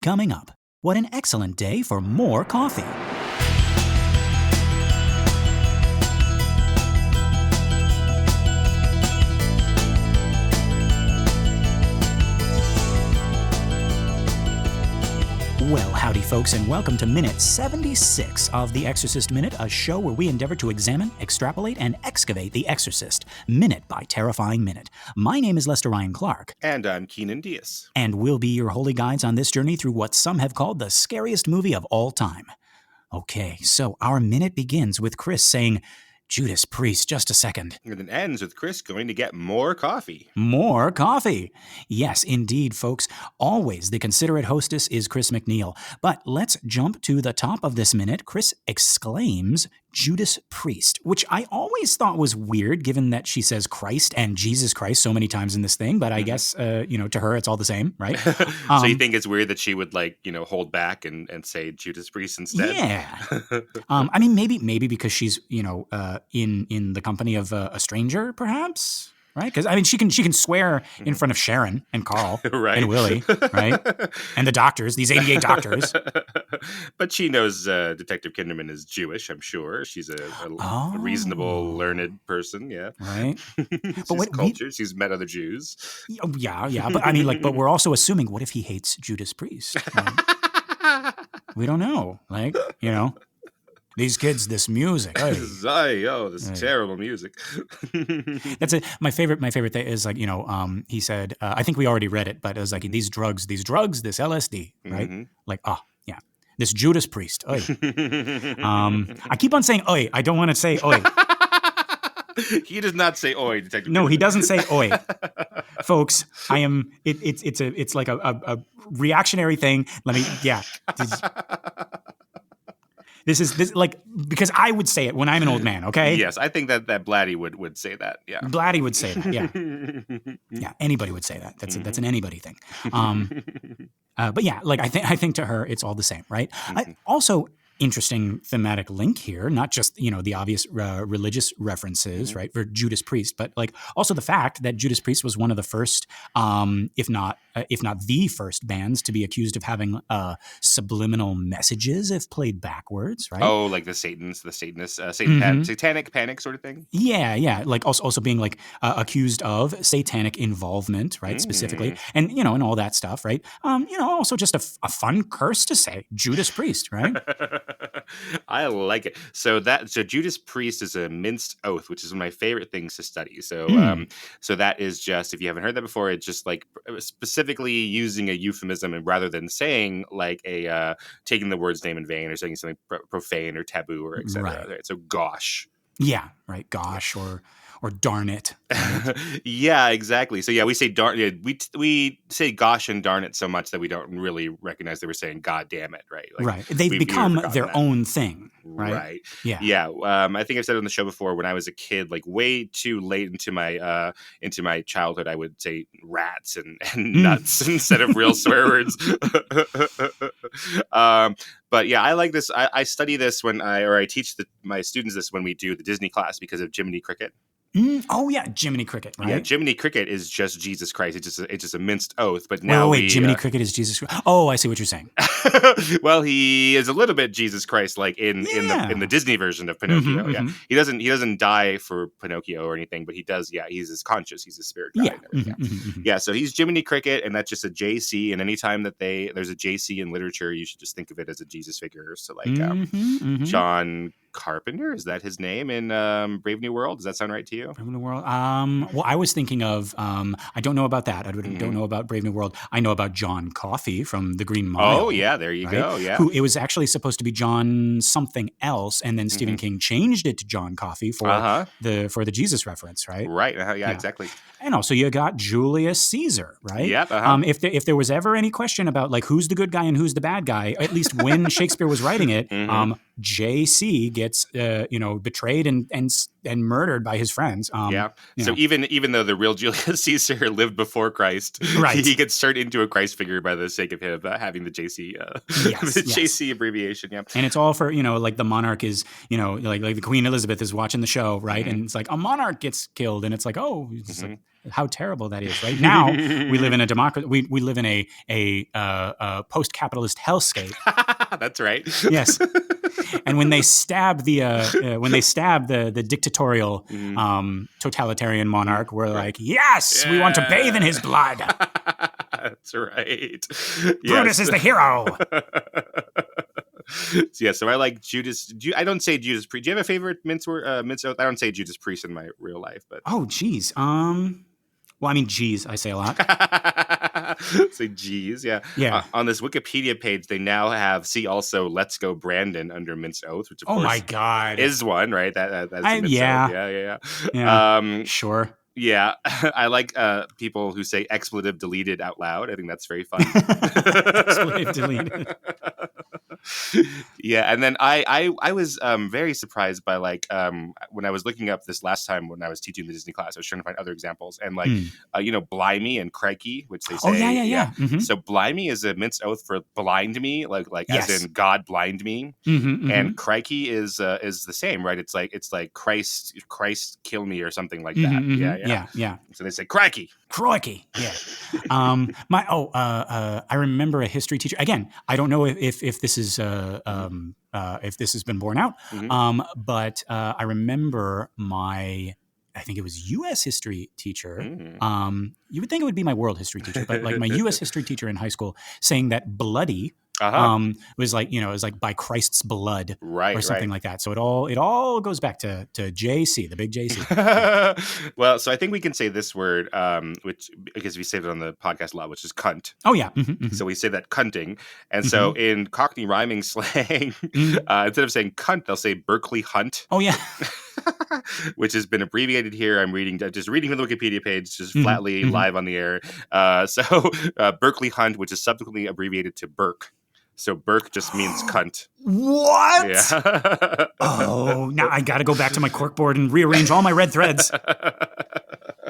Coming up, what an excellent day for more coffee. Well, howdy folks, and welcome to Minute 76 of the Exorcist Minute, a show where we endeavor to examine, extrapolate, and excavate The Exorcist, minute by terrifying minute. My name is Lester Ryan Clark. And I'm Keenan Diaz. And we'll be your holy guides on this journey through what some have called the scariest movie of all time. Okay, so our minute begins with Chris saying, "Judas Priest, just a second." And then ends with Chris going to get more coffee. More coffee. Yes, indeed, folks. Always the considerate hostess is Chris McNeil. But let's jump to the top of this minute. Chris exclaims, "Judas Priest," which I always thought was weird, given that she says Christ and Jesus Christ so many times in this thing. But I guess, to her, it's all the same, right? So you think it's weird that she would, hold back and say Judas Priest instead? Yeah. I mean, maybe because she's, in the company of a stranger, perhaps. Right? Because, I mean, she can swear in front of Sharon and Carl right. and Willie, right? And the doctors, these 88 doctors. But she knows Detective Kinderman is Jewish, I'm sure. She's a reasonable, learned person, yeah. Right. She's cultured. She's met other Jews. Yeah. But I mean, but we're also assuming, what if he hates Judas Priest? Right? We don't know. These kids, this music. This terrible music. That's it. My favorite thing is he said, I think we already read it, but it was like these drugs, this LSD, right? Mm-hmm. This Judas Priest. Oy. I keep on saying oi. I don't want to say oi. He does not say oi, Detective. No, he doesn't say oi. Folks, I am. It's like a reactionary thing. This is because I would say it when I'm an old man, okay? Yes, I think that Blatty would say that. Yeah, Blatty would say that. Yeah, yeah. Anybody would say that. That's an anybody thing. But yeah, I think to her it's all the same, right? Also, interesting thematic link here, not just the obvious religious references, right, for Judas Priest, but also the fact that Judas Priest was one of the first, if not the first bands to be accused of having subliminal messages if played backwards, right? Oh, like the Satanists, satanic panic sort of thing. Yeah. Also being accused of satanic involvement, right? Specifically, and and all that stuff, right? Also just a fun curse to say, Judas Priest, right? I like it. So Judas Priest is a minced oath, which is one of my favorite things to study. So so that is just, if you haven't heard that before, it's just specifically using a euphemism, and rather than saying taking the Lord's name in vain or saying something profane or taboo or etc. Right. So gosh. Yeah, right. Gosh or darn it. Right? Yeah, exactly. So yeah, we say darn. Yeah, we say gosh and darn it so much that we don't really recognize they were saying God damn it, right? Right. They've become their own thing. Right. Yeah. Yeah. I think I've said it on the show before. When I was a kid, way too late into my childhood, I would say rats and nuts instead of real swear words. But yeah, I like this. I study this I teach my students this when we do the Disney class because of Jiminy Cricket. Oh yeah, Jiminy Cricket, right? Yeah, Jiminy Cricket is just Jesus Christ. It's just a minced oath. But now Jiminy Cricket is Jesus Christ. Oh, I see what you're saying. Well, he is a little bit Jesus Christ, in the Disney version of Pinocchio. Yeah, he doesn't die for Pinocchio or anything, but he does. Yeah, he's his conscious. He's a spirit guide. Yeah. Yeah. So he's Jiminy Cricket, and that's just a JC. And anytime that there's a JC in literature, you should just think of it as a Jesus figure. So John Carpenter, is that his name in Brave New World? Does that sound right to you? Brave New World. Well, I was thinking of. I don't know about that. I don't know about Brave New World. I know about John Coffey from The Green Mile. Oh yeah, there you go. Yeah, it was actually supposed to be John something else, and then Stephen King changed it to John Coffey for the Jesus reference, right? Right. Yeah, exactly. And also you got Julius Caesar, right? Yep. If there was ever any question about who's the good guy and who's the bad guy, at least when Shakespeare was writing it, JC gets betrayed and murdered by his friends. So even though the real Julius Caesar lived before Christ, he gets turned into a Christ figure by the sake of him having the JC JC abbreviation. Yeah, and it's all for like the monarch is like the Queen Elizabeth is watching the show, right? And it's like a monarch gets killed, and it's like like, how terrible that is, right? Now we live in a democracy. We live in a post-capitalist hellscape. That's right. Yes. And when they stab the dictatorial totalitarian monarch, we're like, yes, we want to bathe in his blood. That's right. Brutus is the hero. So I like Judas. I don't say Judas Priest. Do you have a favorite mince oath? I don't say Judas Priest in my real life, but geez. Well, I mean, geez, I say a lot. Say geez, yeah. Yeah. On this Wikipedia page, they now have see also "Let's Go Brandon" under minced oath, which of course, my God, is one, right? That's a minced oath. Yeah. Sure. Yeah, I like people who say "expletive deleted" out loud. I think that's very fun. Expletive deleted. Yeah, and then I was very surprised by when I was looking up this last time when I was teaching the Disney class, I was trying to find other examples, and blimey and crikey, which they say. Yeah. Mm-hmm. So blimey is a minced oath for blind me, like yes. as in God blind me, and crikey is the same, right? It's like Christ kill me or something like that. Yeah. So they say crikey. Yeah. I remember a history teacher. Again, I don't know if this is if this has been borne out, but I remember I think it was U.S. history teacher. You would think it would be my world history teacher, but like my U.S. history teacher in high school saying that bloody was like by Christ's blood, right, or something like that. So it all goes back to JC, the big JC. Well, so I think we can say this word, which because we say it on the podcast a lot, which is cunt. Oh yeah. So we say that cunting, and so in Cockney rhyming slang, instead of saying cunt, they'll say Berkeley Hunt. Oh yeah. Which has been abbreviated here. I'm just reading from the Wikipedia page, just flatly live on the air. So Berkeley Hunt, which is subsequently abbreviated to Burke. So Burke just means cunt. What? Yeah. Oh, now I got to go back to my corkboard and rearrange all my red threads.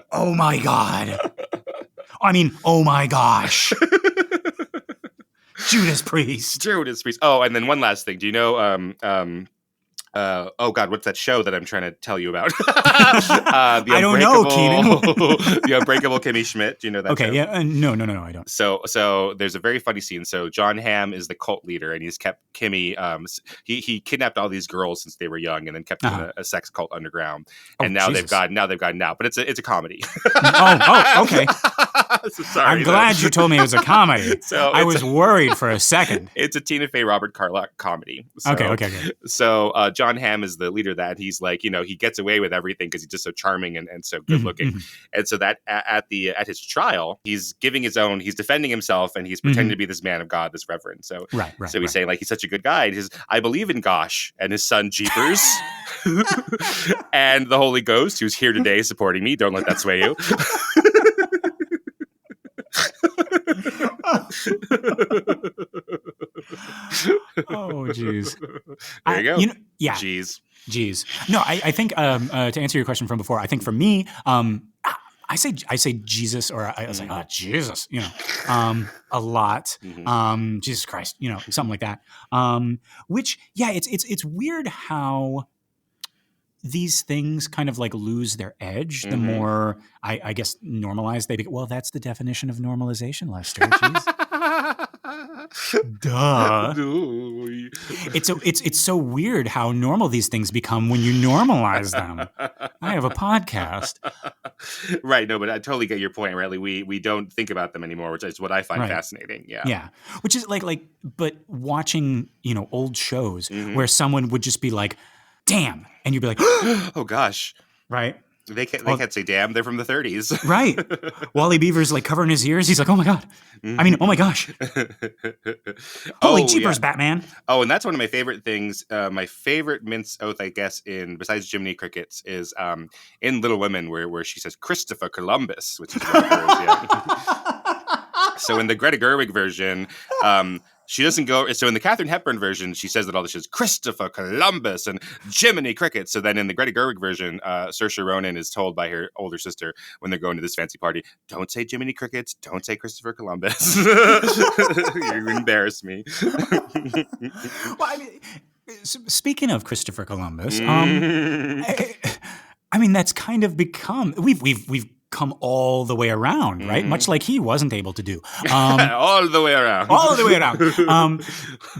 Oh my God. I mean, oh my gosh. Judas Priest. Oh, and then one last thing. Do you know oh God, what's that show that I'm trying to tell you about? I don't know, Keenan. The Unbreakable Kimmy Schmidt. Do you know that show? Yeah. No, I don't. So there's a very funny scene. So John Hamm is the cult leader, and he's kept Kimmy. He kidnapped all these girls since they were young, and then kept them in a sex cult underground. And now they've gotten out, but it's a comedy. Okay. So sorry, I'm glad you told me it was a comedy. So I was worried for a second. It's a Tina Fey, Robert Carlock comedy. So, okay. So John Hamm is the leader of that. He's like, he gets away with everything because he's just so charming and so good looking. And so that at his trial, he's defending himself, and he's pretending to be this man of God, this reverend. So so he's saying like he's such a good guy. He says, I believe in Gosh and his son Jeepers and the Holy Ghost, who's here today supporting me. Don't let that sway you. Oh, jeez. There you go. Yeah. Jeez. No, I think to answer your question from before, I think for me, I say Jesus, or I was like, Jesus, a lot. Jesus Christ, something like that. Which, yeah, it's weird how these things kind of like lose their edge the more I guess normalized they become. Well, that's the definition of normalization, Lester. Jeez. Duh. It's so weird how normal these things become when you normalize them. I have a podcast. Right. No, but I totally get your point, right? Like we don't think about them anymore, which is what I find fascinating. Yeah. Yeah. Which is but watching, old shows where someone would just be like, damn. And you'd be like, oh gosh. Right. They can't say damn. They're from the 30s. Right. Wally Beaver's like covering his ears. He's like, oh my God. I mean, oh my gosh. Holy jeepers, Batman. Oh, and that's one of my favorite things. My favorite mince oath, I guess, besides Jiminy Cricket's, is in Little Women, where she says Christopher Columbus, which is one of hers, yeah. So in the Greta Gerwig version, She doesn't go. So in the Katharine Hepburn version, she says that all this is Christopher Columbus and Jiminy Cricket. So then in the Greta Gerwig version, Saoirse Ronan is told by her older sister when they're going to this fancy party, don't say Jiminy Cricket, don't say Christopher Columbus. You embarrass me. Well, I mean, speaking of Christopher Columbus, I mean, that's kind of become we've come all the way around, right? Much like he wasn't able to do. All the way around. All the way around.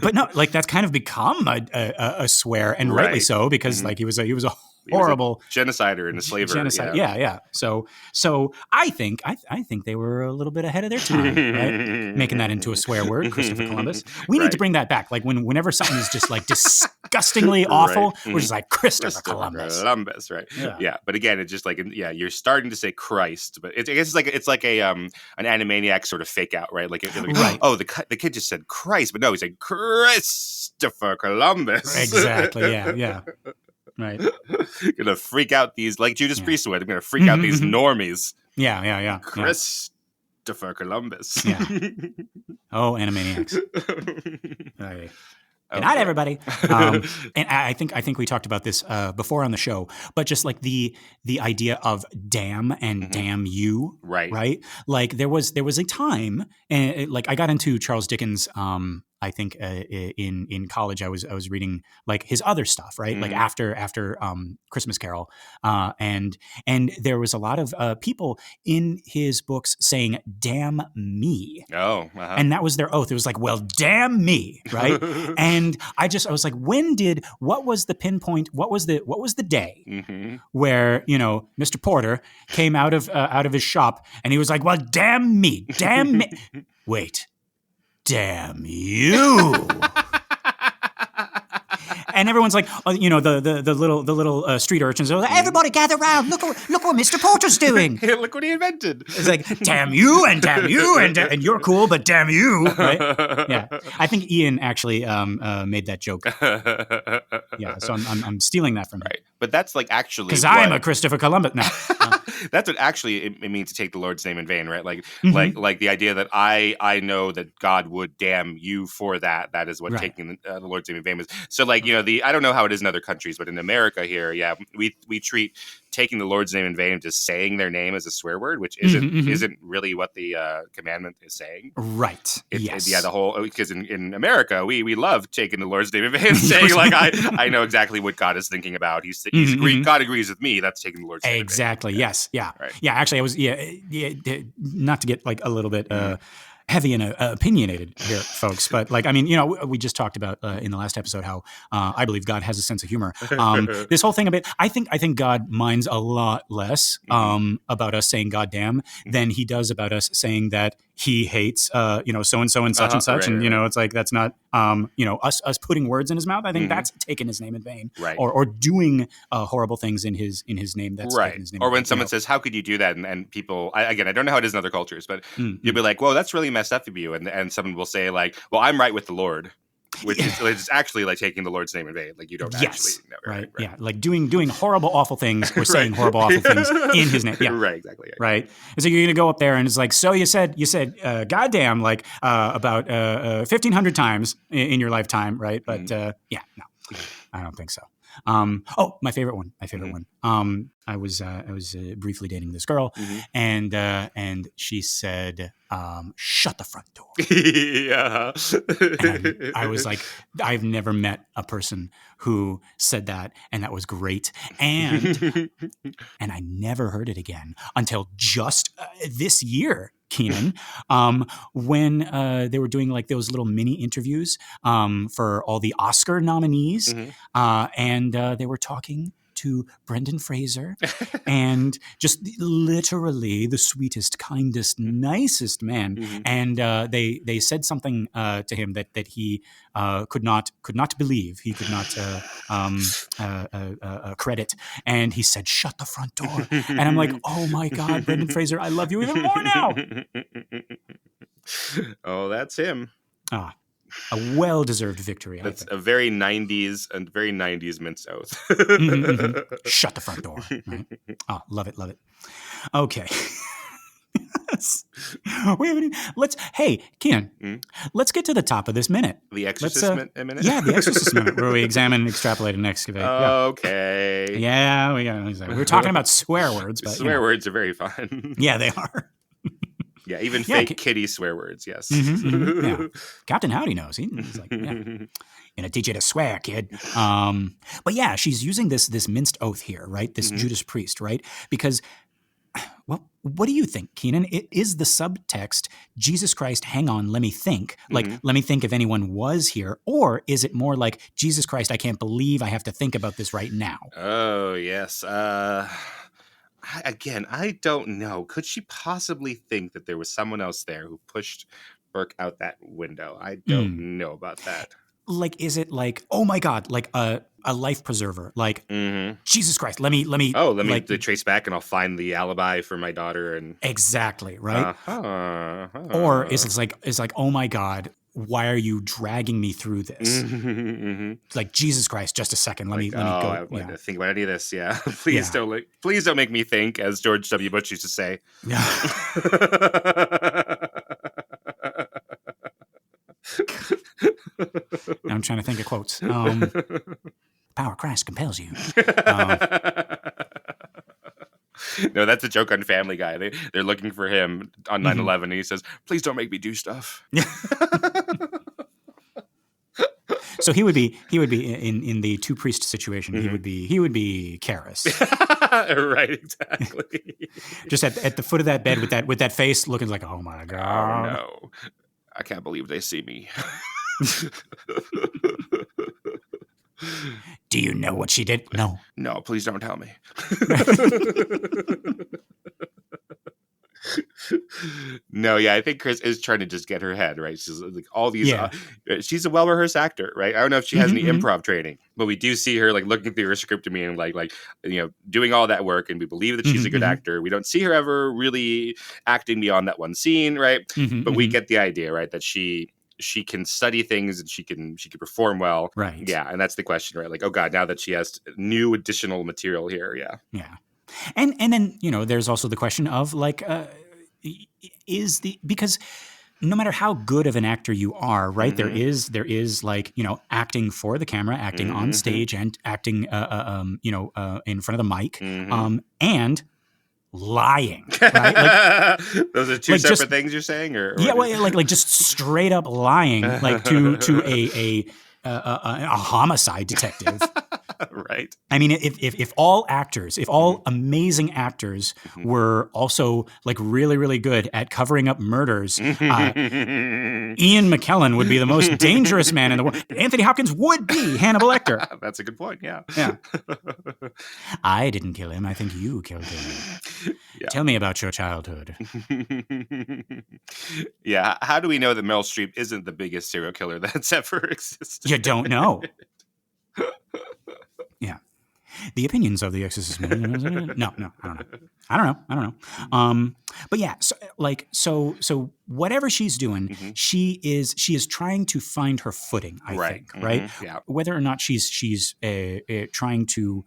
But no, like that's kind of become a swear, and rightly so, because like he was a horrible genocider and a slaver. Genocide. Yeah. So I think they were a little bit ahead of their time, right? Making that into a swear word, Christopher Columbus. We need to bring that back. Like whenever something is just like disgustingly awful, we're just like Christopher Columbus. Columbus, right? Yeah. But again, it's just like you're starting to say Christ, but I guess it's like a an Animaniac sort of fake out, right? Like oh, the kid just said Christ, but no, he said Christopher Columbus. Exactly. Yeah. Right. Gonna freak out these, like Judas Priest would. I'm gonna freak out these normies. Yeah. Christopher Columbus. Yeah. Oh, Animaniacs. Right. Good night, everybody. And I think we talked about this before on the show, but just like the idea of damn and damn you, right? Like there was a time, and like I got into Charles Dickens. I think in college I was reading like his other stuff, right? Like after Christmas Carol, and there was a lot of people in his books saying "damn me," and that was their oath. It was like, well, damn me, right? And I was like, what was the pinpoint? What was the day where Mr. Porter came out of his shop and he was like, well, damn me, wait. Damn you! And everyone's like, the little street urchins are like, everybody gather around! Look what Mr. Porter's doing! Look what he invented! It's like, damn you and you're cool, but damn you! Right? Yeah, I think Ian actually made that joke. Yeah, so I'm stealing that from him. Right, but that's like actually because I'm a Christopher Columbus. No. That's what actually it means to take the Lord's name in vain, right? Like like the idea that I know that God would damn you for that. That is what taking the Lord's name in vain is. So like I don't know how it is in other countries, but in America here, we treat taking the Lord's name in vain, just saying their name as a swear word, which isn't really what the commandment is saying. Right. Yes. The whole, because in America we love taking the Lord's name in vain, saying like I know exactly what God is thinking about. He's God agrees with me. That's taking the Lord's name. Exactly. In vain. Yes. Yeah. Right. Yeah. Actually, I was not to get like a little bit. Heavy and opinionated here, folks. But like, I mean, we just talked about in the last episode how I believe God has a sense of humor. This whole thing about, I think God minds a lot less about us saying "goddamn" than he does about us saying that he hates, so and so and such and such, and it's like that's not, us putting words in his mouth. I think that's taking his name in vain, right? Or doing horrible things in his name. That's right. His name or when someone says, "How could you do that?" and people, I don't know how it is in other cultures, but you'll be like, "Whoa, that's really messed up of you," and someone will say like, "Well, I'm right with the Lord." Which is actually like taking the Lord's name in vain. Like you don't actually know. Right. Yeah. Like doing horrible, awful things or saying horrible, awful things in his name. Yeah. Right. Exactly. Yeah. Right. And so you're going to go up there and it's like, so you said, goddamn, like about 1,500 times in your lifetime. Right. But no, I don't think so. My favorite one. I was briefly dating this girl, and she said, "Shut the front door." Yeah. And I was like, I've never met a person who said that, and that was great. And I never heard it again until just this year, Keenan, when they were doing like those little mini interviews for all the Oscar nominees, and they were talking to Brendan Fraser, and just literally the sweetest, kindest, nicest man. And they said something to him that he could not believe. He could not credit. And he said, "Shut the front door." And I'm like, oh my God, Brendan Fraser, I love you even more now. Oh, that's him. A well-deserved victory. That's a very 90s and very 90s minced oath. Shut the front door. Right? Oh, love it. Okay. Yes. We haven't even, hey, Keenan, let's get to the top of this minute. The Exorcist Minute? Yeah, the Exorcist Minute, where we examine, extrapolate, and excavate. Okay. Yeah, we're talking about swear words. But, swear words are very fun. Yeah, they are. Yeah, even fake kitty swear words, yes. Yeah. Captain Howdy knows. He's like, gonna teach you to swear, kid. But yeah, she's using this minced oath here, right? This Judas priest, right? Because, well, what do you think, Keenan? Is the subtext, Jesus Christ, hang on, let me think. Like, let me think if anyone was here. Or is it more like, Jesus Christ, I can't believe I have to think about this right now? Oh, yes. Again, I don't know. Could she possibly think that there was someone else there who pushed Burke out that window? I don't know about that. Like, is it like, oh my God, like a life preserver? Like, Jesus Christ, let me. Oh, let me trace back and I'll find the alibi for my daughter. And exactly, right? Or is it's like, oh my God, why are you dragging me through this? Like, Jesus Christ, just a second. Let me go. I don't want to think about any of this. Yeah. Please don't make me think, as George W. Bush used to say. I'm trying to think of quotes. Power of Christ compels you. No, that's a joke on Family Guy. They're looking for him on 9/11, and he says, "Please don't make me do stuff." So he would be in the two priest situation. He would be Karis. Right, exactly. Just at the foot of that bed with that face, looking like, oh my God. Oh no, I can't believe they see me. Do you know what she did? No. No, please don't tell me. No, yeah, I think Chris is trying to just get her head right. She's like all these. She's a well-rehearsed actor, right? I don't know if she has any improv training, but we do see her like looking through her script to me and like doing all that work, and we believe that she's a good actor. We don't see her ever really acting beyond that one scene, right? But we get the idea, right? That she can study things and she can perform well, right? Yeah, and that's the question, right? Like, oh God, now that she has new additional material here, yeah. And then there's also the question of like, because no matter how good of an actor you are, right? There is like acting for the camera, acting on stage, and acting in front of the mic, and lying, right? Like, those are two separate things you're saying, or like just straight up lying, like to a homicide detective. Right. I mean, if all actors, if all amazing actors were also like really, really good at covering up murders, Ian McKellen would be the most dangerous man in the world. Anthony Hopkins would be Hannibal Lecter. That's a good point. Yeah. I didn't kill him. I think you killed him. Yeah. Tell me about your childhood. Yeah. How do we know that Meryl Streep isn't the biggest serial killer that's ever existed? You don't know. Yeah. The opinions of the Exorcist Minute. No, I don't know. But yeah, so whatever she's doing, she is trying to find her footing, I think, right? Yeah. Whether or not she's trying to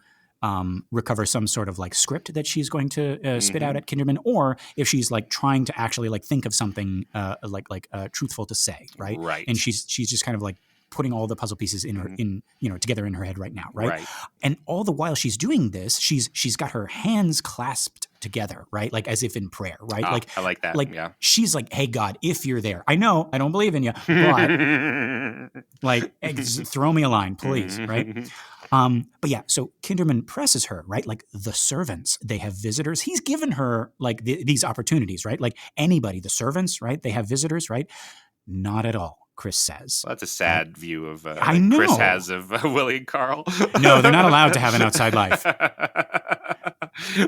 recover some sort of like script that she's going to spit out at Kinderman, or if she's like trying to actually like think of something like truthful to say, right? Right. And she's just kind of like putting all the puzzle pieces in her together in her head right now, right? And all the while she's doing this, she's got her hands clasped together, right? Like as if in prayer, right? Like I like that. Like yeah. She's like, "Hey God, if you're there, I know I don't believe in you, but like throw me a line, please," right? But yeah, so Kinderman presses her, right? Like the servants, they have visitors. He's given her like these opportunities, right? Like anybody, the servants, right? They have visitors, right? Not at all, Chris says. Well, that's a sad view of I know. Chris has of Willie and Carl. No, they're not allowed to have an outside life.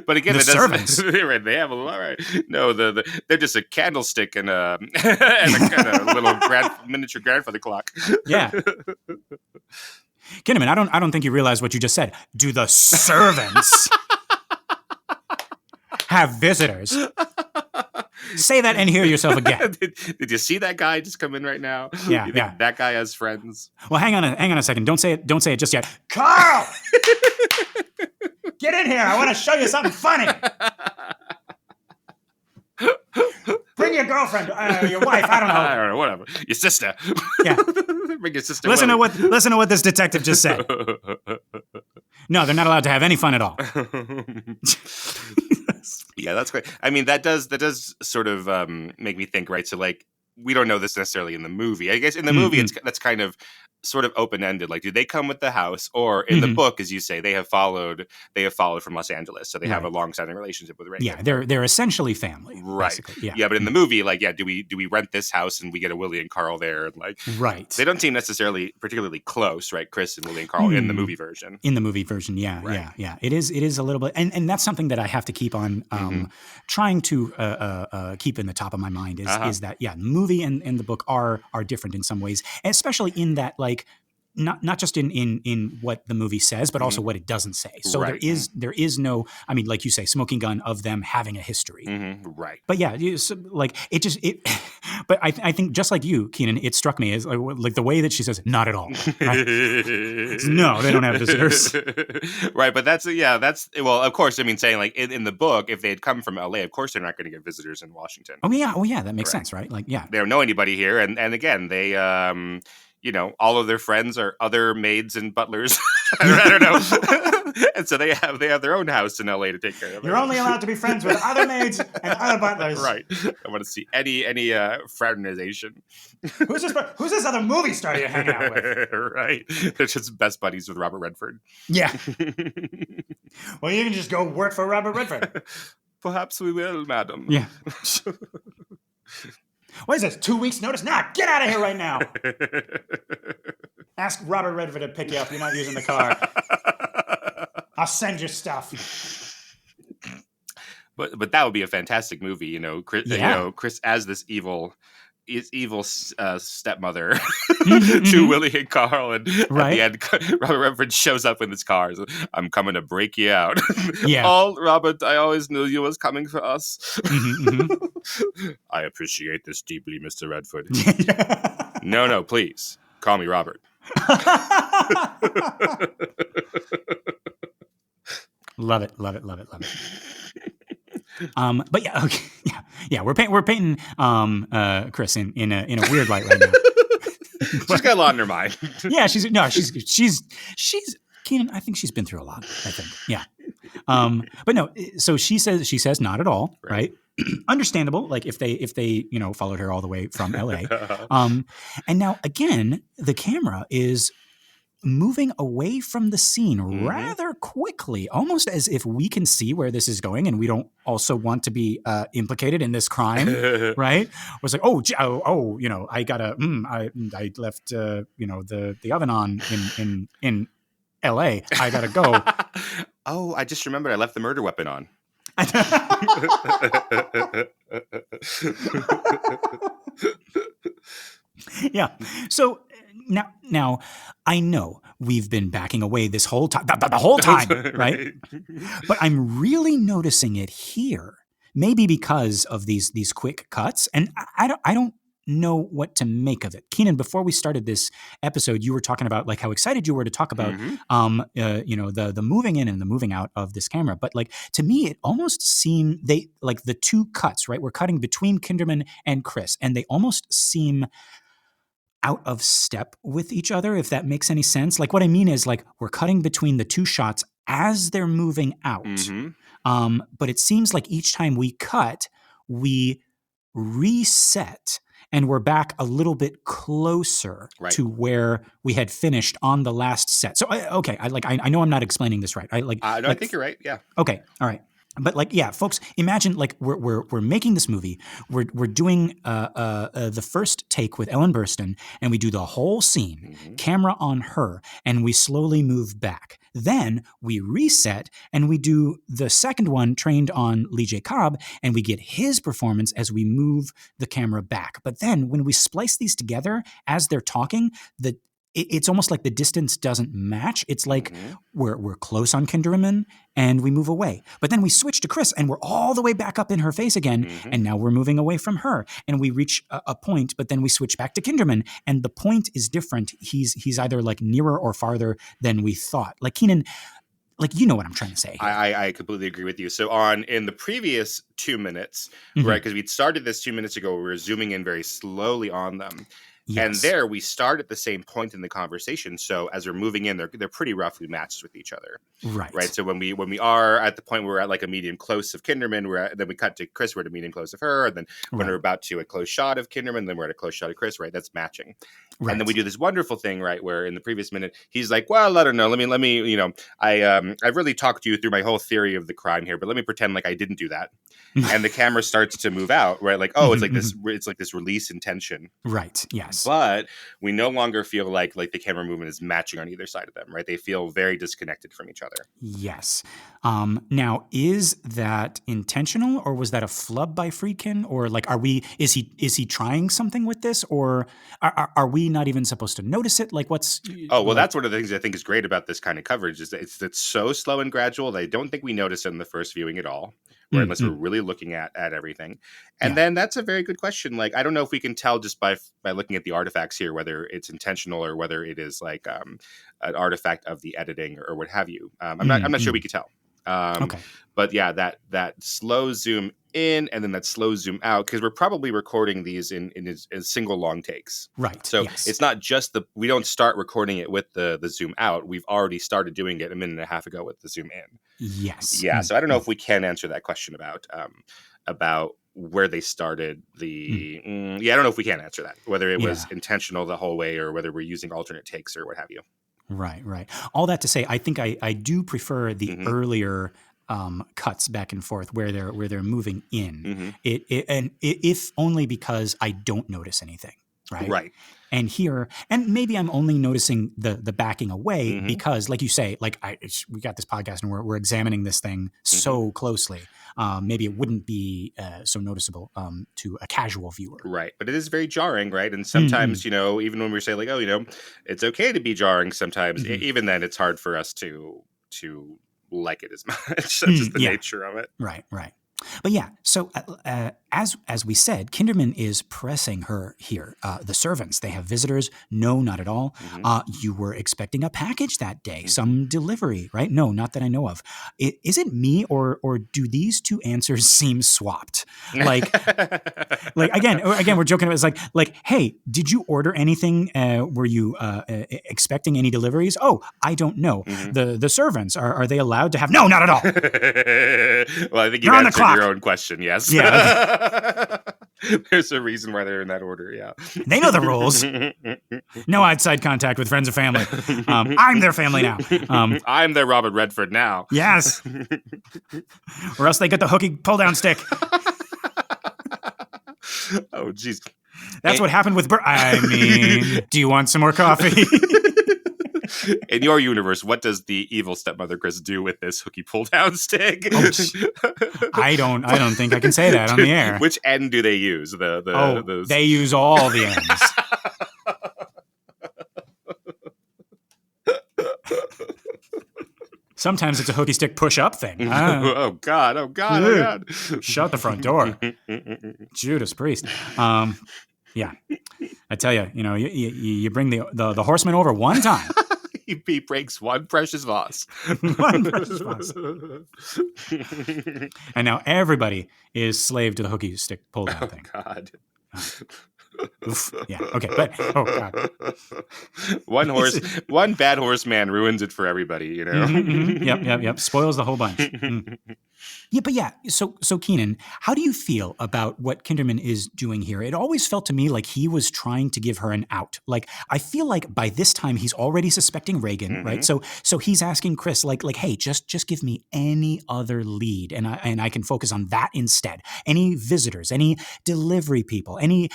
But again, the servants, they have all right. No, they're just a candlestick and a little miniature grandfather clock. Yeah. Kinnaman, I don't think you realize what you just said. Do the servants have visitors? Say that and hear yourself again. Did you see that guy just come in right now? Yeah. That guy has friends. Well, hang on a second. Don't say it just yet. Carl! Get in here. I want to show you something funny. your girlfriend, your wife, I don't know. I don't know, whatever. Your sister. Yeah. Bring your sister. Listen to what this detective just said. No, they're not allowed to have any fun at all. Yeah, that's great. I mean, that does sort of make me think, right? So, like, we don't know this necessarily in the movie. I guess in the movie, that's kind of sort of open-ended. Like, do they come with the house, or in the book, as you say, they have followed from Los Angeles, so they have a long-standing relationship with Reagan. Yeah, they're essentially family, right? Yeah, but in the movie, like, do we rent this house and we get a Willie and Carl there, and like, right? They don't seem necessarily particularly close, right? Chris and Willie and Carl in the movie version. In the movie version, yeah. It is a little bit, and that's something that I have to keep on trying to keep in the top of my mind is that the movie and the book are different in some ways, especially in that, like, not just in what the movie says, but also what it doesn't say. So there is no, I mean, like you say, smoking gun of them having a history. Right. But yeah, like but I think just like you, Keenan, it struck me as like the way that she says, not at all. Right? No, they don't have visitors. Right. But that's, well, of course, I mean, saying like in the book, if they had come from LA, of course, they're not going to get visitors in Washington. Oh yeah. That makes sense. Right. Like, yeah. They don't know anybody here. And again, they, all of their friends are other maids and butlers. I don't know. And so they have their own house in LA to take care of. You're only allowed to be friends with other maids and other butlers. Right. I want to see any fraternization. Who's this other movie star you're hanging out with? Right. They're just best buddies with Robert Redford. Yeah. Well, you can just go work for Robert Redford. Perhaps we will, madam. Yeah. What is this, 2 weeks notice? Nah, get out of here right now. Ask Robert Redford to pick you up. You're not using the car. I'll send you stuff. But that would be a fantastic movie, Chris, Chris as this evil stepmother to Willie and Carl, and at the end, Robert Redford shows up in his car. So, I'm coming to break you out. Yeah. Oh, Robert, I always knew you was coming for us. I appreciate this deeply, Mr. Redford. No, please call me Robert. Love it. But yeah, okay, yeah. We're painting Chris in a weird light right now. She's got a lot in her mind. Yeah, she's Keenan. I think she's been through a lot. I think, yeah. But no. So she says not at all, right? Understandable. Like if they followed her all the way from LA. And now again, the camera is moving away from the scene rather quickly, almost as if we can see where this is going, and we don't also want to be implicated in this crime, right? It was like, I gotta, I left, the oven on in L.A. I gotta go. Oh, I just remembered I left the murder weapon on. Yeah. So now I know we've been backing away this whole time, the whole time, right? But I'm really noticing it here. Maybe because of these quick cuts, and I don't know what to make of it. Keenan, before we started this episode, you were talking about like how excited you were to talk about the moving in and the moving out of this camera. But like to me, it almost seemed the two cuts, right? We're cutting between Kinderman and Chris, and they almost seem out of step with each other, if that makes any sense. Like what I mean is like we're cutting between the two shots as they're moving out. But it seems like each time we cut, we reset and we're back a little bit closer to where we had finished on the last set. So, I know I'm not explaining this right. I think you're right. Yeah. Okay. All right. But folks, imagine like we're making this movie. We're doing the first take with Ellen Burstyn, and we do the whole scene, camera on her, and we slowly move back. Then we reset and we do the second one trained on Lee J. Cobb, and we get his performance as we move the camera back. But then when we splice these together as they're talking, it's almost like the distance doesn't match. It's like we're close on Kinderman and we move away. But then we switch to Chris and we're all the way back up in her face again. And now we're moving away from her and we reach a point, but then we switch back to Kinderman and the point is different. He's either like nearer or farther than we thought. Like Keenan, like, you know what I'm trying to say here. I completely agree with you. So in the previous 2 minutes, right, because we'd started this 2 minutes ago, we were zooming in very slowly on them. Yes. And there we start at the same point in the conversation. So as we're moving in, they're pretty roughly matched with each other. Right. So when we are at the point where we're at like a medium close of Kinderman, then we cut to Chris, we're at a medium close of her. And then when we're about to a close shot of Kinderman, then we're at a close shot of Chris, right? That's matching. Right. And then we do this wonderful thing, right, where in the previous minute, he's like, well, I don't know. Let me, you know, I've really talked you through my whole theory of the crime here, but let me pretend like I didn't do that. And the camera starts to move out, right? Like, oh, it's like this release in tension. Right. Yes. But we no longer feel like the camera movement is matching on either side of them, right? They feel very disconnected from each other. Yes. Now, is that intentional, or was that a flub by Friedkin? Or like, is he trying something with this, or are we not even supposed to notice it? Like, what's? Oh, well, that's one of the things I think is great about this kind of coverage is that it's so slow and gradual that I don't think we notice it in the first viewing at all. Right, unless we're really looking at everything. And then that's a very good question. Like, I don't know if we can tell just by looking at the artifacts here, whether it's intentional or whether it is like an artifact of the editing or what have you. I'm not sure we could tell. Okay. But yeah, that slow zoom in and then that slow zoom out, because we're probably recording these in single long takes. Right. So it's not just we don't start recording it with the zoom out. We've already started doing it a minute and a half ago with the zoom in. Yes. Yeah. So I don't know if we can answer that question about where they started the. I don't know if we can answer that, whether it was intentional the whole way or whether we're using alternate takes or what have you. Right. All that to say, I think I do prefer the earlier cuts back and forth where they're moving in. And if only because I don't notice anything. Right. And here, and maybe I'm only noticing the backing away because, like you say, like we got this podcast and we're examining this thing so closely. Maybe it wouldn't be so noticeable to a casual viewer. Right. But it is very jarring, right? And sometimes, you know, even when we say like, oh, you know, it's okay to be jarring sometimes, even then it's hard for us to like it as much. That's just the nature of it. Right. But yeah, so as we said, Kinderman is pressing her here. The servants, they have visitors. No, not at all. You were expecting a package that day, some delivery, right? No, not that I know of. Is it me or do these two answers seem swapped? Like again, we're joking about it's like, hey, did you order anything? Were you expecting any deliveries? Oh, I don't know. The servants, are they allowed to have? No, not at all. Well, I think you answered your own question. Yes. Yeah. There's a reason why they're in that order. Yeah. They know the rules. No outside contact with friends and family. I'm their family now. I'm their Robert Redford now. Yes. Or else they get the hooky pull down stick. Oh, geez. That's what happened with I mean, do you want some more coffee? In your universe, what does the evil stepmother Chris do with this hooky pull down stick? I don't think I can say that on the air. Which end do they use? They use all the ends. Sometimes it's a hooky stick push up thing. Oh God. Shut the front door. Judas Priest. Yeah. I tell you, you know, you bring the horseman over one time. He breaks one precious vase. One precious vase. And now everybody is slave to the hooky stick pull down thing. God. Oof. Yeah. Okay. But God. One bad horseman ruins it for everybody, you know? Yep. Spoils the whole bunch. Yeah, but yeah. So Keenan, how do you feel about what Kinderman is doing here? It always felt to me like he was trying to give her an out. Like, I feel like by this time he's already suspecting Reagan, right? So he's asking Chris, like, hey, just give me any other lead, and I can focus on that instead. Any visitors, any delivery people, any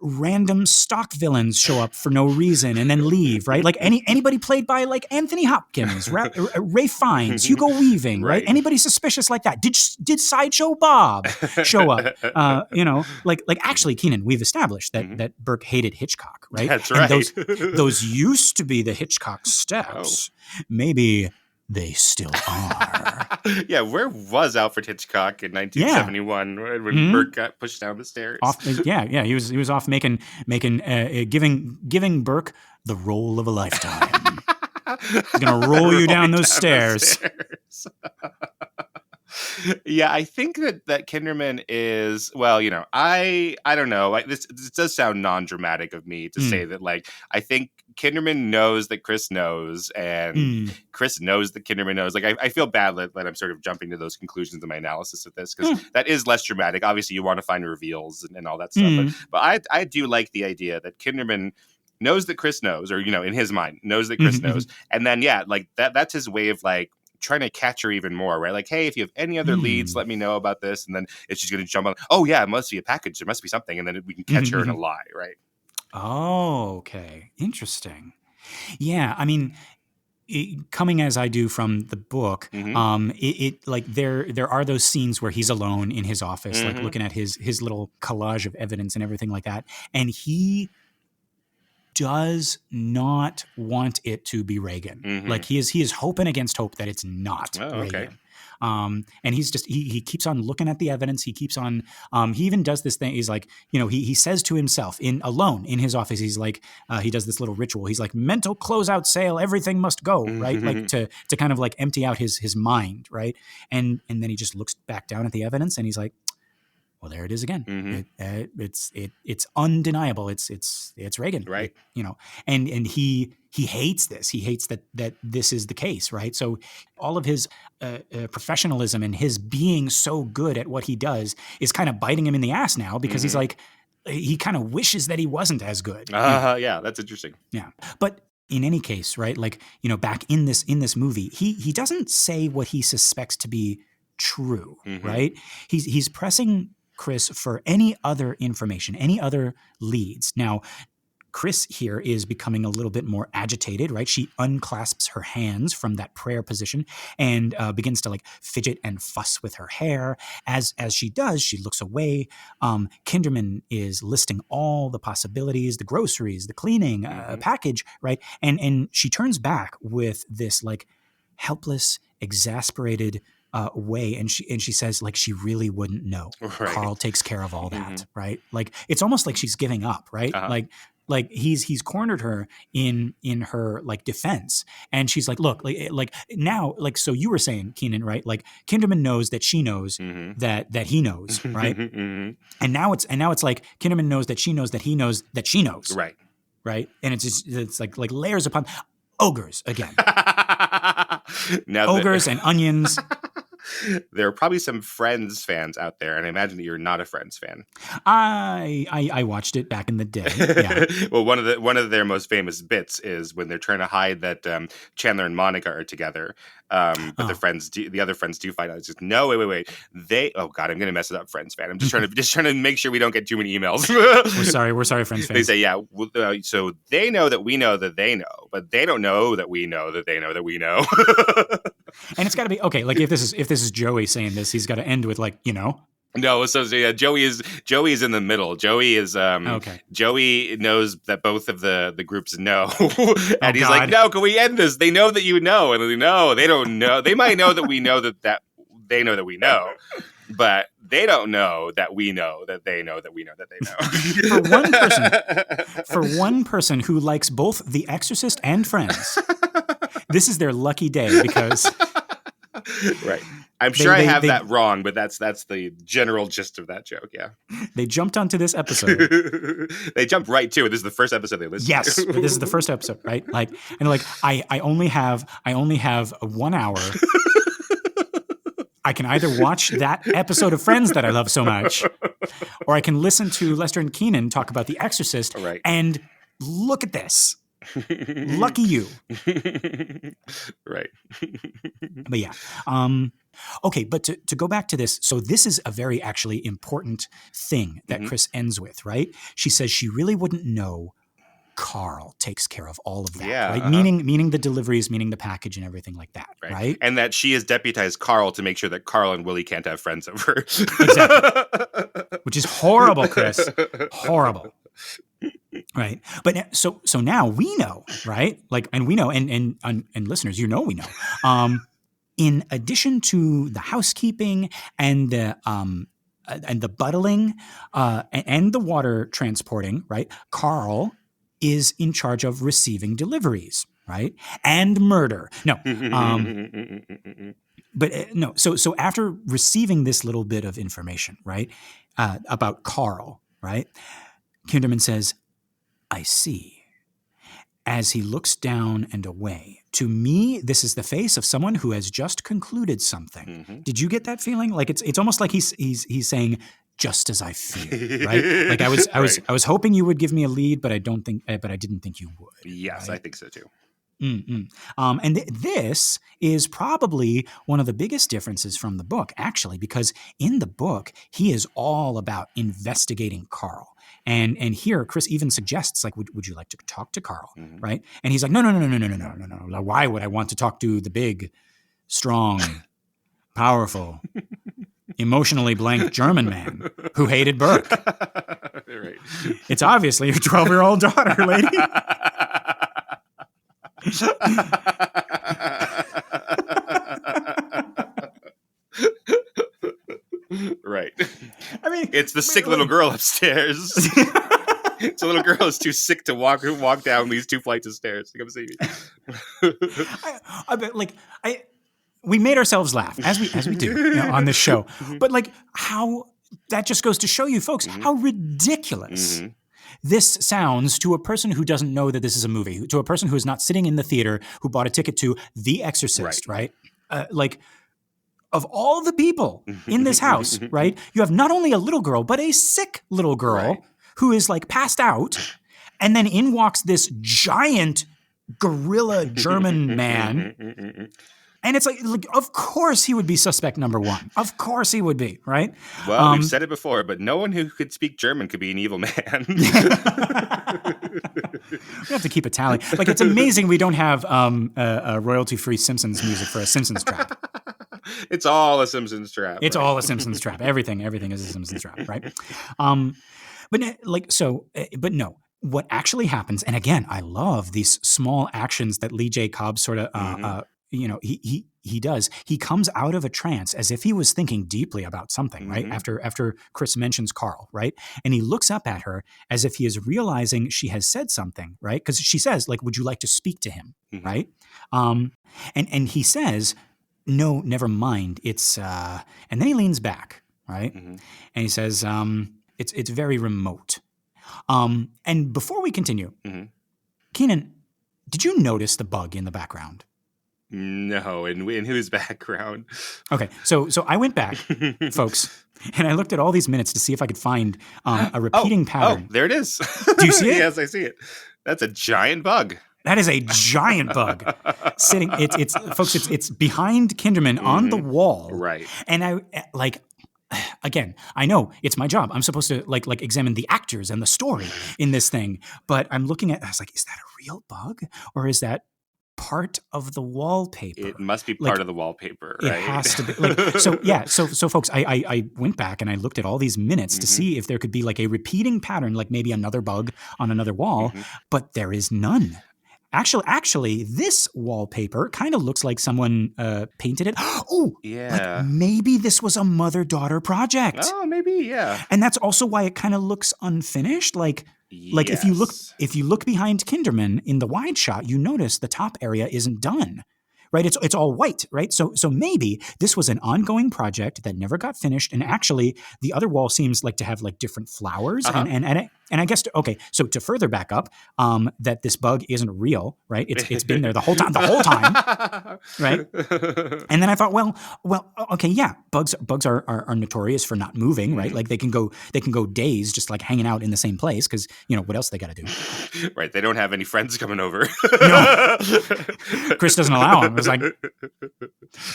random stock villains show up for no reason and then leave, right? Like anybody played by like Anthony Hopkins, Ray Fiennes, Hugo Weaving, right? Anybody suspicious like that? Did Sideshow Bob show up? Like actually, Keenan, we've established that Burke hated Hitchcock, right? That's right. And those used to be the Hitchcock steps. Oh. Maybe they still are. Yeah, where was Alfred Hitchcock in 1971 when Burke got pushed down the stairs? He was off giving Burke the role of a lifetime. He's going to roll you down those stairs. Yeah, I think that Kinderman is, well, I don't know. This does sound non-dramatic of me to say that, like, I think Kinderman knows that Chris knows, and Chris knows that Kinderman knows. Like, I feel bad that I'm sort of jumping to those conclusions in my analysis of this, because that is less dramatic. Obviously, you want to find reveals and all that stuff. But I do like the idea that Kinderman knows that Chris knows, or, in his mind, knows that Chris knows. And then, yeah, like, that's his way of, like, trying to catch her even more, right? Like, hey, if you have any other leads, let me know about this. And then it's just going to jump on, oh yeah, it must be a package. There must be something. And then we can catch her in a lie, right? Oh, okay. Interesting. Yeah. I mean, coming as I do from the book, it like there are those scenes where he's alone in his office, like looking at his little collage of evidence and everything like that. And he does not want it to be Reagan. Like he is hoping against hope that it's not Reagan. And he's just, he keeps on looking at the evidence. He keeps on, he even does this thing. He's like, he says to himself alone in his office, he's like, he does this little ritual. He's like, mental closeout sale, everything must go, right? Like to kind of like empty out his mind. Right. And then he just looks back down at the evidence and he's like, well, there it is again. It's undeniable. It's Reagan, right? And he hates this. He hates that this is the case, right? So all of his professionalism and his being so good at what he does is kind of biting him in the ass now, because he's like, he kind of wishes that he wasn't as good. Yeah, that's interesting. Yeah, but in any case, right? Like back in this movie, he doesn't say what he suspects to be true, right? He's pressing Chris for any other information, any other leads. Now, Chris here is becoming a little bit more agitated, right? She unclasps her hands from that prayer position and begins to like fidget and fuss with her hair. As she does, she looks away. Kinderman is listing all the possibilities, the groceries, the cleaning, package, right? And she turns back with this like helpless, exasperated way, and she says like she really wouldn't know. Right. Carl takes care of all that, right? Like it's almost like she's giving up, right? Like he's cornered her in her like defense, and she's like, look, like now, like, so you were saying, Keenan, right? Like Kinderman knows that she knows that he knows, right? And now it's like Kinderman knows that she knows that he knows that she knows, right? And it's like layers upon ogres again. Ogres and onions. There are probably some Friends fans out there, and I imagine that you're not a Friends fan. I watched it back in the day. Yeah. Well, one of their most famous bits is when they're trying to hide that Chandler and Monica are together, but the other friends do find out. It's just no, wait. Oh God, I'm gonna mess it up, Friends fan. I'm just trying to make sure we don't get too many emails. We're sorry, Friends fans. They say, yeah. So they know that we know that they know, but they don't know that we know that they know that we know. And it's got to be okay. Like if this is Joey saying this, he's got to end with like, No, so yeah, Joey is in the middle. Joey is okay. Joey knows that both of the groups know, and he's like, no, can we end this? They know that you know, and no, they don't know. They might know that we know that they know that we know, but they don't know that we know that they know that we know that they know. For one person who likes both The Exorcist and Friends, this is their lucky day because. Right. I'm sure I have that wrong, but that's the general gist of that joke, yeah. They jumped onto this episode. They jumped right to it. This is the first episode they listened to. Yes, this is the first episode, right? Like, and like, I only have 1 hour. I can either watch that episode of Friends that I love so much, or I can listen to Lester and Keenan talk about The Exorcist, and look at this. Lucky you. Right. But yeah. Okay, but to go back to this, so this is a very actually important thing that Chris ends with, right? She says she really wouldn't know Carl takes care of all of that, right? Meaning the deliveries, meaning the package and everything like that, right? And that she has deputized Carl to make sure that Carl and Willie can't have friends over. Exactly. Which is horrible, Chris. Horrible. Right. But so now we know, right? Like, and we know, and listeners, we know. In addition to the housekeeping and the buttling and the water transporting, right? Carl is in charge of receiving deliveries, right? And murder. No. But no. So after receiving this little bit of information, right, about Carl, right, Kinderman says, I see. As he looks down and away. To me, this is the face of someone who has just concluded something. Did you get that feeling? Like it's almost like he's saying, just as I feel, right? Like I was hoping you would give me a lead, but I didn't think you would. Yes, right? I think so too. And this is probably one of the biggest differences from the book, actually, because in the book, he is all about investigating Carl. And here, Chris even suggests, like, would you like to talk to Carl, right? And he's like, no. Why would I want to talk to the big, strong, powerful, emotionally blank German man who hated Burke? Right. It's obviously your 12-year-old daughter, lady. Right. I mean, it's the sick little girl upstairs. It's a little girl who's too sick to walk down these 2 flights of stairs to come see me. We made ourselves laugh as we do on this show, but like how that just goes to show you, folks, how ridiculous this sounds to a person who doesn't know that this is a movie, to a person who is not sitting in the theater, who bought a ticket to The Exorcist, right? Like, of all the people in this house, right, you have not only a little girl, but a sick little girl who is like passed out. And then in walks this giant gorilla German man. And it's like, of course he would be suspect number one. Of course he would be, right? Well, we've said it before, but no one who could speak German could be an evil man. We have to keep a tally. Like, it's amazing we don't have a royalty-free Simpsons music for a Simpsons trap. It's all a Simpsons trap. It's all a Simpsons trap. Everything is a Simpsons trap, right? But no. What actually happens, and again, I love these small actions that Lee J. Cobb sort of he does. He comes out of a trance as if he was thinking deeply about something, right? After Chris mentions Carl, right? And he looks up at her as if he is realizing she has said something, right? Because she says, like, would you like to speak to him, right? And he says, no, never mind. It's and then he leans back, right? And he says, it's very remote. And before we continue, Keenan, did you notice the bug in the background? No, in whose background? Okay, so I went back, folks, and I looked at all these minutes to see if I could find a repeating pattern. Oh, there it is. Do you see it? Yes, I see it. That's a giant bug. That is a giant bug sitting. It's behind Kinderman on the wall, right? And I like. Again, I know it's my job. I'm supposed to like examine the actors and the story in this thing, but I'm looking at. I was like, is that a real bug or is that part of the wallpaper? It must be part of the wallpaper, right? It has to be. So folks, I went back and I looked at all these minutes to see if there could be like a repeating pattern, like maybe another bug on another wall, but there is none. Actually, this wallpaper kind of looks like someone painted it. Oh, yeah. Like maybe this was a mother-daughter project. Oh, maybe, yeah. And that's also why it kind of looks unfinished. Like if you look behind Kinderman in the wide shot, you notice the top area isn't done. Right, it's all white, right? So maybe this was an ongoing project that never got finished, and actually the other wall seems like to have like different flowers, and I guess so to further back up, that this bug isn't real, right? It's been there the whole time, right? And then I thought, well, okay, yeah, bugs are notorious for not moving, right? Like they can go days just like hanging out in the same place because what else they got to do, right? They don't have any friends coming over. No, Chris doesn't allow them. It was like,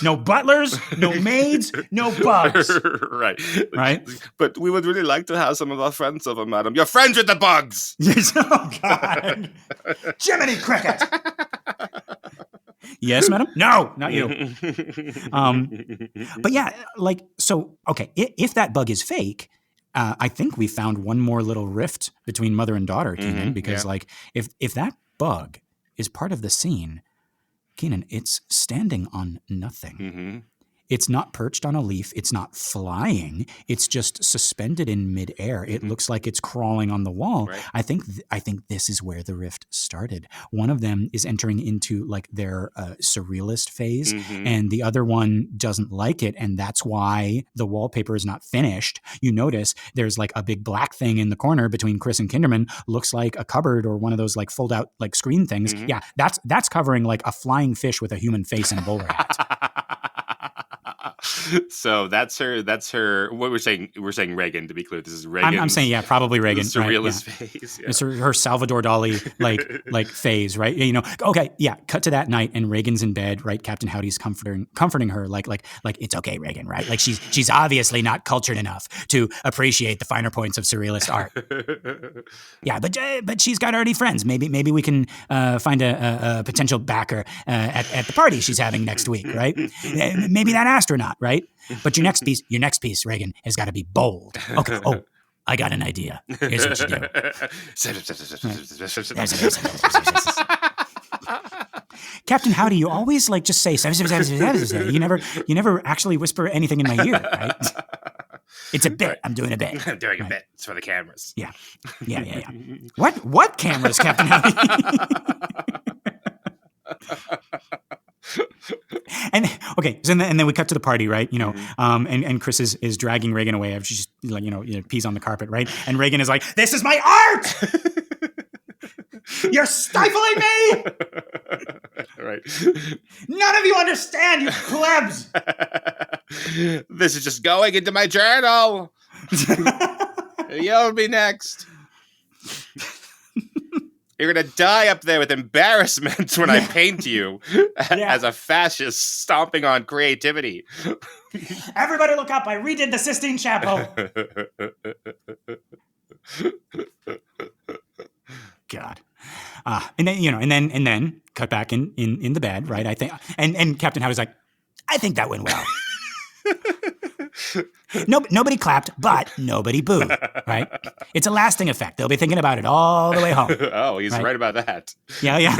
no butlers, no maids, no bugs. Right. Right? But we would really like to have some of our friends over, madam. You're friends with the bugs! Yes, oh, God. Jiminy Cricket! Yes, madam? No, not you. But yeah, if that bug is fake, I think we found one more little rift between mother and daughter, Keenan, because if that bug is part of the scene, Keenan, it's standing on nothing. It's not perched on a leaf. It's not flying. It's just suspended in midair. It looks like it's crawling on the wall. Right. I think this is where the rift started. One of them is entering into like their surrealist phase, and the other one doesn't like it, and that's why the wallpaper is not finished. You notice there's like a big black thing in the corner between Chris and Kinderman. Looks like a cupboard or one of those like fold out like screen things. Yeah, that's covering like a flying fish with a human face and a bowler hat. So that's her. What we're saying Reagan, to be clear. This is Reagan. I'm saying, yeah, probably Reagan. Surrealist right? phase. Yeah. It's her Salvador Dali like phase, right? You know. Okay, yeah. Cut to that night, and Reagan's in bed, right? Captain Howdy's comforting her, like it's okay, Reagan, right? Like she's obviously not cultured enough to appreciate the finer points of surrealist art. Yeah, but she's got already friends. Maybe we can find a potential backer at the party she's having next week, right? Maybe that astronaut, right? But your next piece, Reagan, has got to be bold. Okay. Oh, I got an idea. Here's what you do. Captain Howdy, you always like just say you never actually whisper anything in my ear, right? It's a bit. Right. I'm doing a bit. I'm doing a bit. It's for the cameras. Yeah. What cameras, Captain Howdy? And okay, so and then we cut to the party, right? You know, and Chris is dragging Reagan away. She just like pees on the carpet, right? And Reagan is like, "This is my art. You're stifling me." Right. None of you understand, you plebs. This is just going into my journal. You'll be next. You're going to die up there with embarrassment when I paint you as a fascist stomping on creativity. Everybody look up. I redid the Sistine Chapel. God. And then cut back in the bed, right? I think, and Captain Howdy's like, I think that went well. Nobody clapped, but nobody booed, right? It's a lasting effect. They'll be thinking about it all the way home. Oh, he's right about that. Yeah.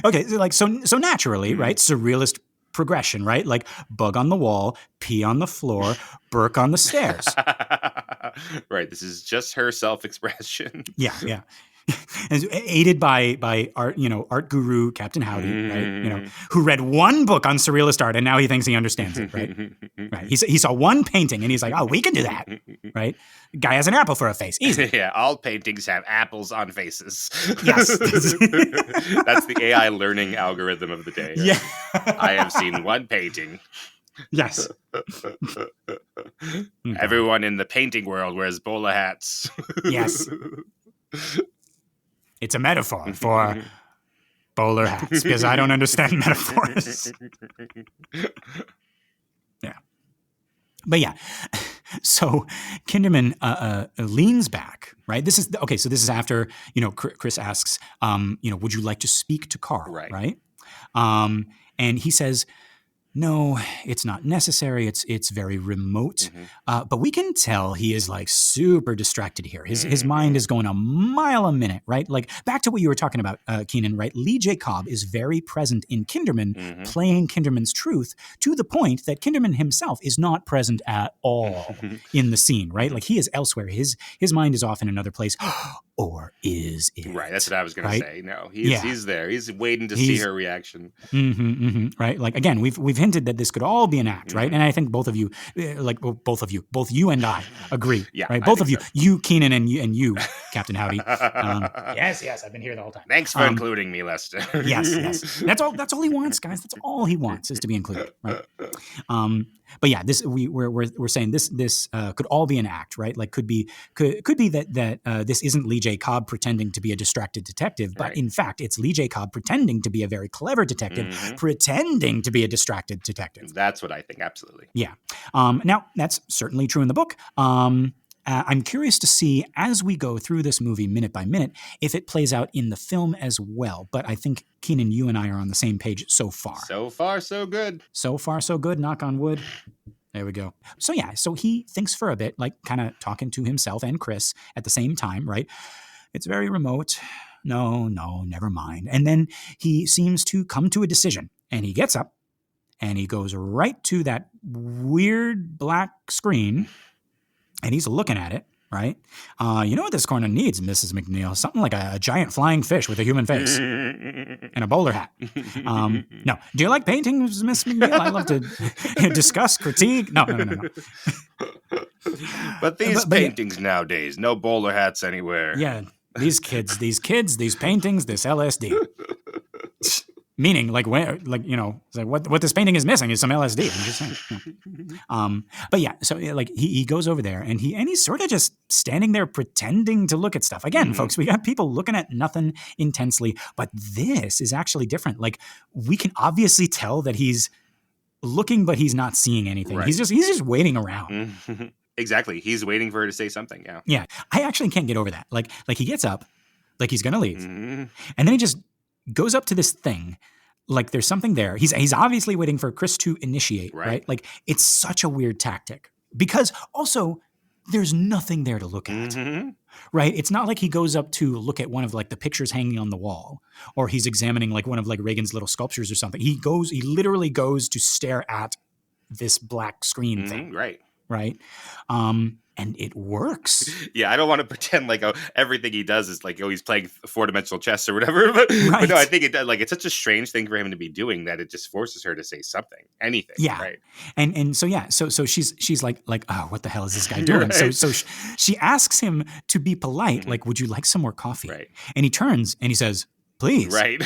Okay, so naturally, right? Surrealist progression, right? Like bug on the wall, pee on the floor, Burke on the stairs. Right. This is just her self-expression. Yeah. And aided by art guru Captain Howdy, right? Who read one book on surrealist art and now he thinks he understands it, right? Right. He saw one painting and he's like, oh, we can do that, right? Guy has an apple for a face, easy. Yeah, all paintings have apples on faces. Yes, that's the AI learning algorithm of the day. Right? Yeah, I have seen one painting. Yes. Everyone in the painting world wears bowler hats. Yes. It's a metaphor for bowler hats because I don't understand metaphors. Yeah. But yeah, so Kinderman leans back, right? This is after, Chris asks, would you like to speak to Carl, right? And he says, no, it's not necessary. It's very remote. But we can tell he is like super distracted here. His mind is going a mile a minute, right? Like back to what you were talking about, Keenan, right? Lee J. Cobb is very present in Kinderman, playing Kinderman's truth to the point that Kinderman himself is not present at all in the scene, right? Like he is elsewhere. His mind is off in another place. Or is it? Right, that's what I was going to say. No, he's there. He's waiting to see her reaction. Right, like again, we've hinted that this could all be an act, right? And I think both you and I agree. Yeah, right. Both of you, you Keenan and you, Captain Howdy. Yes, I've been here the whole time. Thanks for including me, Lester. Yes. That's all he wants, guys. That's all he wants is to be included, right? But yeah, we're saying this could all be an act, right? Like could be that this isn't Lee J. Cobb pretending to be a distracted detective, but in fact it's Lee J. Cobb pretending to be a very clever detective, pretending to be a distracted detective. That's what I think, absolutely. Yeah. Now that's certainly true in the book. I'm curious to see, as we go through this movie minute by minute, if it plays out in the film as well. But I think, Keenan, you and I are on the same page so far. So far, so good. So far, so good. Knock on wood. There we go. So yeah, so he thinks for a bit, like kind of talking to himself and Chris at the same time, right? It's very remote. No, never mind. And then he seems to come to a decision. And he gets up and he goes right to that weird black screen and he's looking at it, right? You know what this corner needs, Mrs. McNeil? Something like a giant flying fish with a human face and a bowler hat. No. Do you like paintings, Miss McNeil? I love to discuss, critique. No. But these paintings nowadays, no bowler hats anywhere. Yeah, these kids, these paintings, this LSD. Meaning, like, where, like, you know, it's like what this painting is missing is some LSD. I'm just saying. But yeah, so like he goes over there and he's sort of just standing there pretending to look at stuff. Again, folks, we got people looking at nothing intensely, but this is actually different. Like, we can obviously tell that he's looking, but he's not seeing anything. Right. He's just waiting around. Exactly. He's waiting for her to say something. Yeah. Yeah. I actually can't get over that. Like he gets up, like he's gonna leave, and then he just goes up to this thing, like there's something there. He's obviously waiting for Chris to initiate, right? Like, it's such a weird tactic because also there's nothing there to look at, right? It's not like he goes up to look at one of like the pictures hanging on the wall, or he's examining like one of like Reagan's little sculptures or something. He literally goes to stare at this black screen thing, right? And it works. Yeah, I don't want to pretend like everything he does is like, he's playing 4-dimensional chess or whatever. But no, I think it does. Like, it's such a strange thing for him to be doing that it just forces her to say something, anything. Yeah, right. And so yeah, so she's like, oh, what the hell is this guy doing? Right. So she asks him to be polite, like, would you like some more coffee? Right. And he turns and he says, please. Right.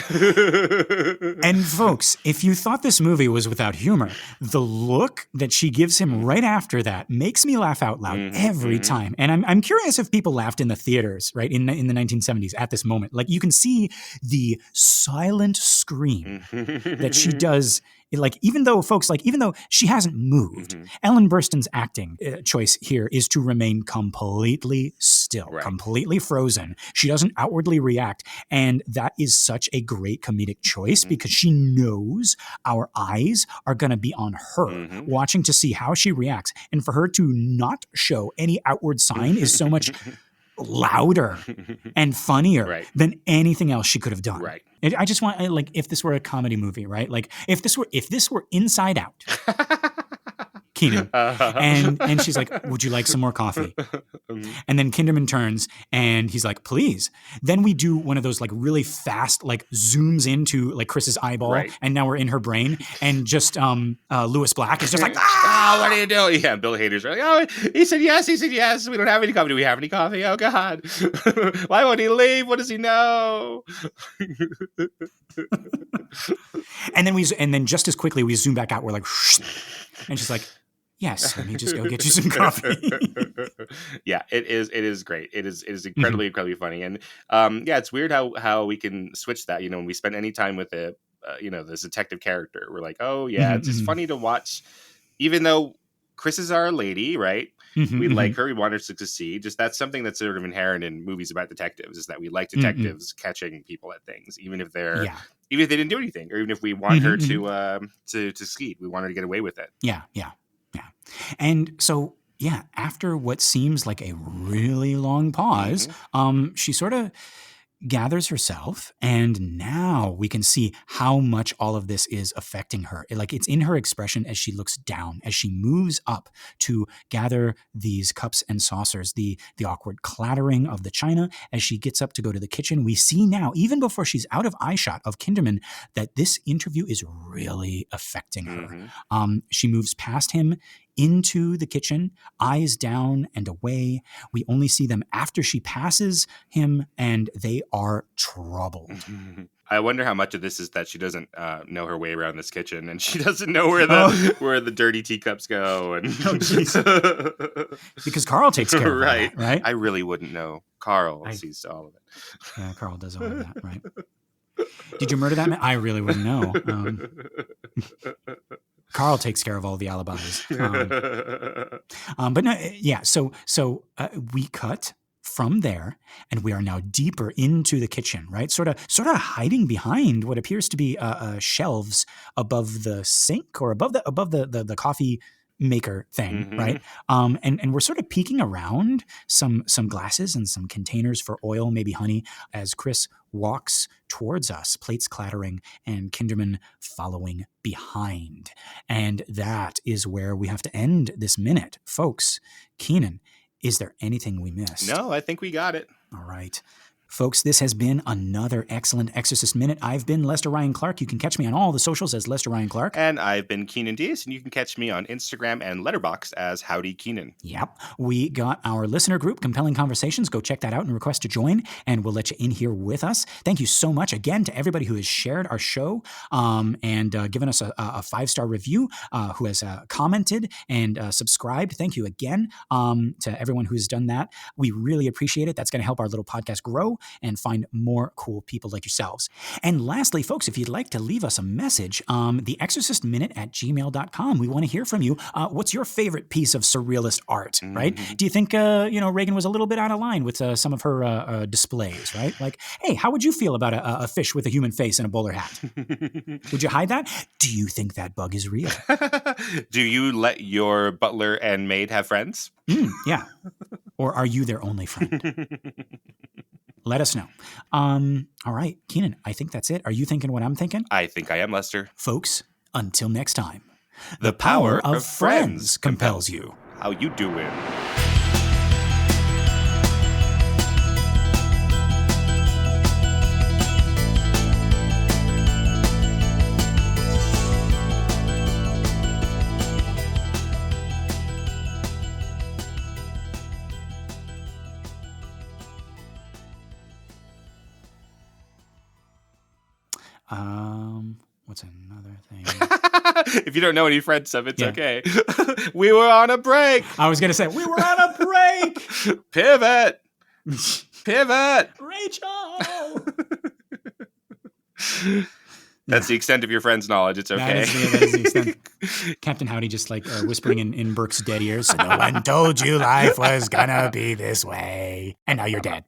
And folks, if you thought this movie was without humor, the look that she gives him right after that makes me laugh out loud every time. And I'm curious if people laughed in the theaters, right, in the 1970s at this moment. Like, you can see the silent scream that she does. Like, even though she hasn't moved, Ellen Burstyn's acting choice here is to remain completely still, completely frozen. She doesn't outwardly react. And that is such a great comedic choice because she knows our eyes are going to be on her, watching to see how she reacts. And for her to not show any outward sign is so much louder and funnier than anything else she could have done. Right. I just want, like, if this were a comedy movie, right? Like, if this were Inside Out, Keenan, and she's like, would you like some more coffee? And then Kinderman turns and he's like, please. Then we do one of those like really fast, like zooms into like Chris's eyeball, and now we're in her brain, and just Louis Black is just like, oh, what are you doing? Yeah, Bill Hader's like, oh, he said yes. We don't have any coffee. Do we have any coffee? Oh God, why won't he leave? What does he know? And then just as quickly we zoom back out. We're like, and she's like, yes, let me just go get you some coffee. Yeah, it is great. It is incredibly funny. And yeah, it's weird how we can switch that. You know, when we spend any time with this detective character, we're like, oh yeah, it's just funny to watch. Even though Chris is our lady, right? We like her. We want her to succeed. Just that's something that's sort of inherent in movies about detectives, is that we like detectives catching people at things, even if they didn't do anything, or even if we want her to succeed, we want her to get away with it. Yeah. And so, yeah, after what seems like a really long pause, she sort of gathers herself, and now we can see how much all of this is affecting her. It's in her expression as she looks down, as she moves up to gather these cups and saucers, the awkward clattering of the china as she gets up to go to the kitchen. We see now, even before she's out of eyeshot of Kinderman, that this interview is really affecting her. She moves past him into the kitchen, eyes down and away. We only see them after she passes him, and they are troubled. I wonder how much of this is that she doesn't know her way around this kitchen, and she doesn't know where the dirty teacups go. And because Carl takes care of that, right? I really wouldn't know. Carl sees to all of it. Yeah, Carl does all of that, right? Did you murder that man? I really wouldn't know. Carl takes care of all the alibis. But no, yeah. So we cut from there, and we are now deeper into the kitchen, right? Sort of hiding behind what appears to be shelves above the sink, or above the coffee maker thing, right? And we're sort of peeking around some glasses and some containers for oil, maybe honey, as Chris walks towards us, plates clattering and Kinderman following behind. And that is where we have to end this minute. Folks, Keenan, is there anything we missed? No, I think we got it. All right. Folks, this has been another excellent Exorcist Minute. I've been Lester Ryan Clark. You can catch me on all the socials as Lester Ryan Clark. And I've been Keenan Diaz, and you can catch me on Instagram and Letterboxd as Howdy Keenan. Yep. We got our listener group, Compelling Conversations. Go check that out and request to join, and we'll let you in here with us. Thank you so much again to everybody who has shared our show and given us a 5-star review, who has commented and subscribed. Thank you again to everyone who's done that. We really appreciate it. That's going to help our little podcast grow and find more cool people like yourselves. And lastly, folks, if you'd like to leave us a message, the Exorcist Minute at gmail.com. We want to hear from you. What's your favorite piece of surrealist art, right? Do you think, Reagan was a little bit out of line with some of her displays, right? Like, hey, how would you feel about a fish with a human face and a bowler hat? Would you hide that? Do you think that bug is real? Do you let your butler and maid have friends? Yeah. Or are you their only friend? Let us know. All right, Keenan, I think that's it. Are you thinking what I'm thinking? I think I am, Lester. Folks, until next time. The power of friends compels you. How you doing? What's another thing? If you don't know any French stuff, it's okay. We were on a break. I was going to say, we were on a break. Pivot. Pivot. Rachel. That's the extent of your friend's knowledge. It's okay. That is the extent. Captain Howdy just whispering in Burke's dead ears. So no one told you life was going to be this way. And now you're dead.